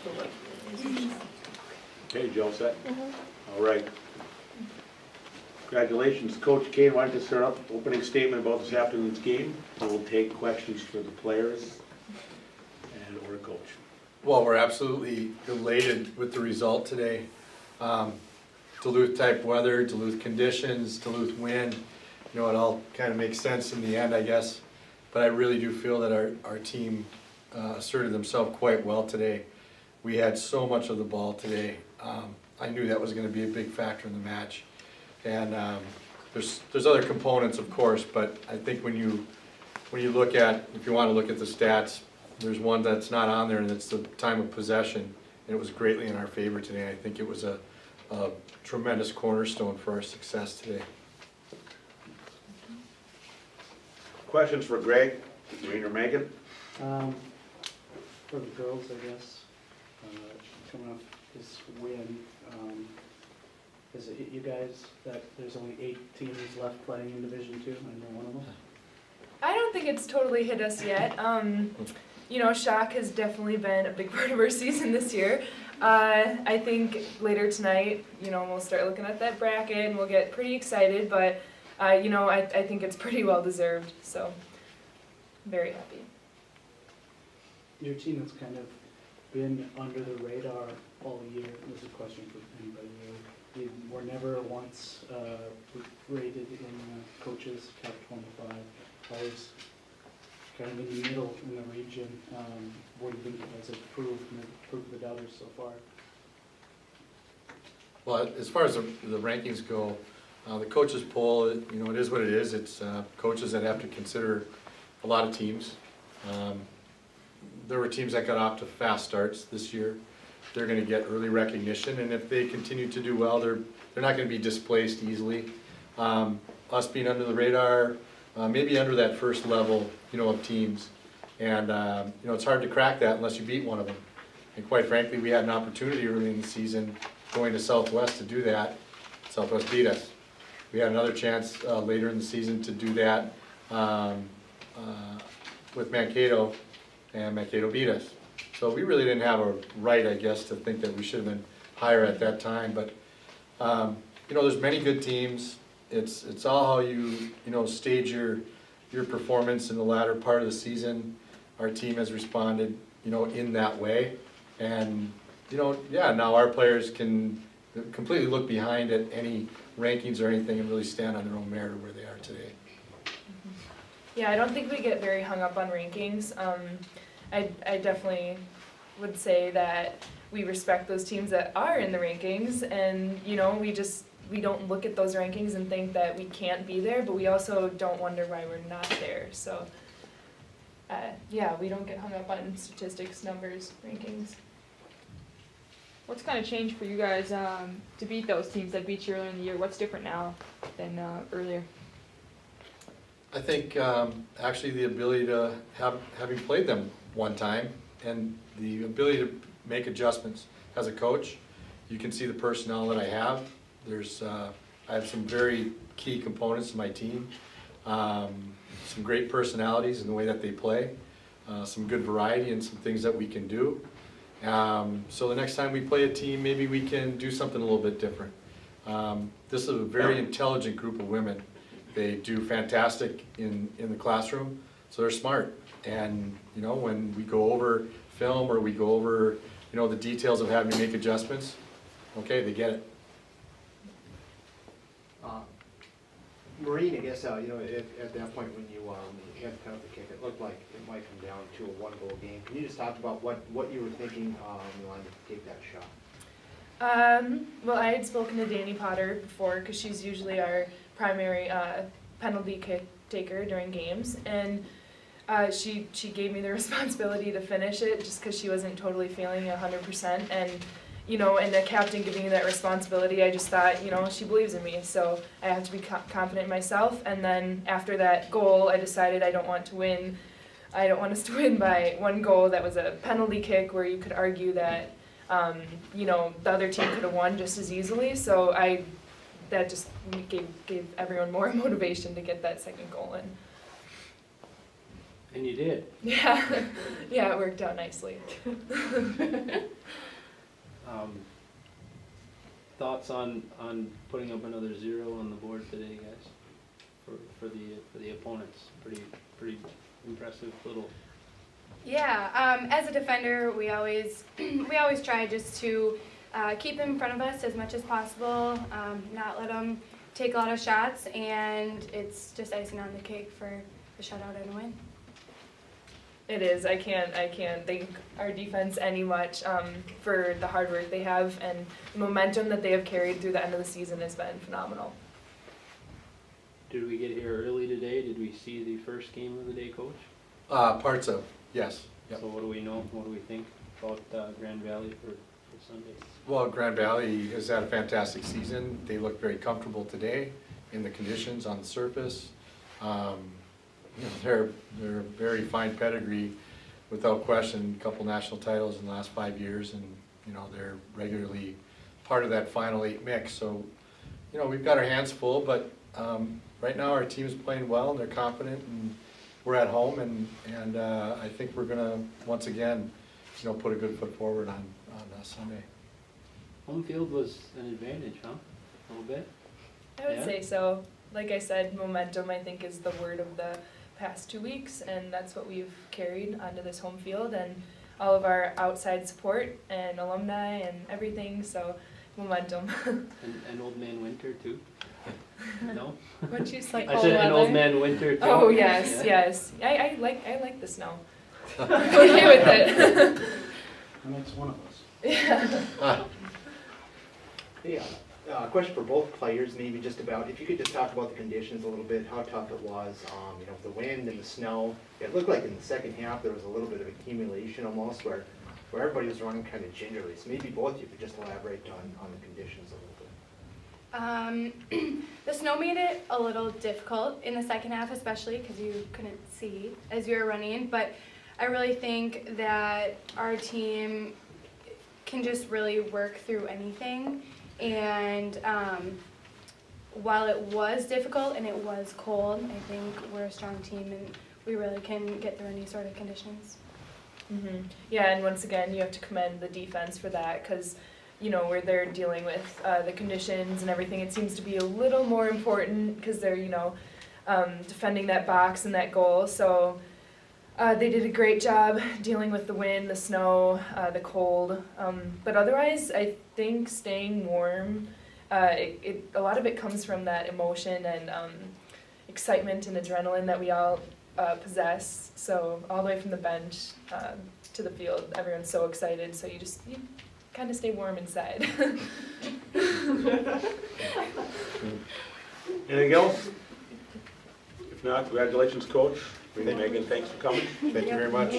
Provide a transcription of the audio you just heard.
Absolutely. Okay, Jill, set? All right. Congratulations, Coach Kane. Why don't you start up opening statement about this afternoon's game, and we'll take questions for the players and or coach. Well, we're absolutely elated with the result today. Duluth type weather, Duluth conditions, Duluth wind, you know, it all kind of makes sense in the end, I guess. But I really do feel that our team asserted themselves quite well today. We had so much of the ball today. I knew that was going to be a big factor in the match. And there's other components, of course, but I think when you look at, if you want to look at the stats, there's one that's not on there, and it's the time of possession, and it was greatly in our favor today. I think it was a tremendous cornerstone for our success today. Questions for Greg, Maureen or Megan? For the girls, I guess, coming off this win, is it hit you guys that there's only 8 teams left playing in Division II, and you're one of them? I don't think it's totally hit us yet. You know, shock has definitely been a big part of our season this year. I think later tonight, you know, we'll start looking at that bracket and we'll get pretty excited, but, you know, I think it's pretty well deserved, so I'm very happy. Your team has kind of been under the radar all year. This is a question for anybody really. You were never once rated in coaches top 25. Always kind of in the middle in the region. What do you think you guys have proved the doubters so far? Well, as far as the rankings go, the coaches poll, you know, it is what it is. It's coaches that have to consider a lot of teams. There were teams that got off to fast starts this year. They're going to get early recognition, and if they continue to do well, they're not going to be displaced easily. Us being under the radar, maybe under that first level, you know, of teams, and you know, it's hard to crack that unless you beat one of them. And quite frankly, we had an opportunity early in the season going to Southwest to do that. Southwest beat us. We had another chance later in the season to do that with Mankato, and Mankato beat us. So we really didn't have a right, I guess, to think that we should have been higher at that time. But you know, there's many good teams. It's all how you know, stage your performance in the latter part of the season. Our team has responded, you know, in that way, and you know, yeah, now our players can completely look behind at any rankings or anything and really stand on their own merit of where they are today. Yeah, I don't think we get very hung up on rankings. I definitely would say that we respect those teams that are in the rankings, and you know, we don't look at those rankings and think that we can't be there, but we also don't wonder why we're not there. So yeah, we don't get hung up on statistics, numbers, rankings. What's kind of changed for you guys to beat those teams that beat you earlier in the year? What's different now than earlier? I think actually the ability to having played them one time, and the ability to make adjustments as a coach. You can see the personnel that I have. I have some very key components to my team, some great personalities in the way that they play, some good variety and some things that we can do. So the next time we play a team, maybe we can do something a little bit different. This is a very intelligent group of women. They do fantastic in the classroom, so they're smart. And you know, when we go over film or we go over, you know, the details of having to make adjustments, okay, they get it. Maureen, I guess, you know, at that point when you had the penalty kick, it looked like it might come down to a one-goal game. Can you just talk about what you were thinking when you wanted to take that shot? Well, I had spoken to Danny Potter before, because she's usually our primary penalty kick taker during games, and she gave me the responsibility to finish it just because she wasn't totally feeling 100%, and you know, and the captain giving me that responsibility, I just thought, you know, she believes in me, so I have to be confident in myself. And then after that goal, I decided I don't want to win. I don't want us to win by one goal that was a penalty kick where you could argue that, you know, the other team could have won just as easily. So that just gave everyone more motivation to get that second goal in. And you did. Yeah, yeah, it worked out nicely. Thoughts on putting up another 0 on the board today, guys? For the opponents, pretty impressive little. Yeah, as a defender, we always try just to keep them in front of us as much as possible, not let them take a lot of shots, and it's just icing on the cake for the shutout and a win. It is. I can't thank our defense any much for the hard work they have, and the momentum that they have carried through the end of the season has been phenomenal. Did we get here early today? Did we see the first game of the day, Coach? Parts of, yes. Yep. So what do we know? What do we think about Grand Valley for Sunday? Well, Grand Valley has had a fantastic season. They look very comfortable today in the conditions on the surface. You know, they're a very fine pedigree, without question. A couple national titles in the last 5 years, and you know they're regularly part of that final 8 mix. So, you know, we've got our hands full, but right now our team is playing well and they're confident, and we're at home, and I think we're gonna once again, you know, put a good foot forward on Sunday. Home field was an advantage, huh? A little bit? I would Yeah. say so. Like I said, momentum I think is the word of the past 2 weeks, and that's what we've carried onto this home field, and all of our outside support and alumni and everything, so momentum. And Old Man Winter too? No? What'd you say? I said an Old Man Winter too. Oh, yes, yes. I like the snow. I'm okay with it. That makes one of us. Yeah. Yeah, question for both players, maybe just about, if you could just talk about the conditions a little bit, how tough it was, you know, the wind and the snow. It looked like in the second half there was a little bit of accumulation almost where everybody was running kind of gingerly. So maybe both of you could just elaborate on the conditions a little bit. The snow made it a little difficult in the second half, especially because you couldn't see as you were running, but I really think that our team can just really work through anything. And while it was difficult and it was cold, I think we're a strong team and we really can get through any sort of conditions. Mm-hmm. Yeah, and once again, you have to commend the defense for that, because you know where they're dealing with the conditions and everything. It seems to be a little more important because they're defending that box and that goal. So they did a great job dealing with the wind, the snow, the cold. But otherwise, I think staying warm. A lot of it comes from that emotion and excitement and adrenaline that we all possess. So all the way from the bench to the field, everyone's so excited. So you kind of stay warm inside. Anything else? If not, congratulations, Coach. Megan, thanks for coming. Thank you very much.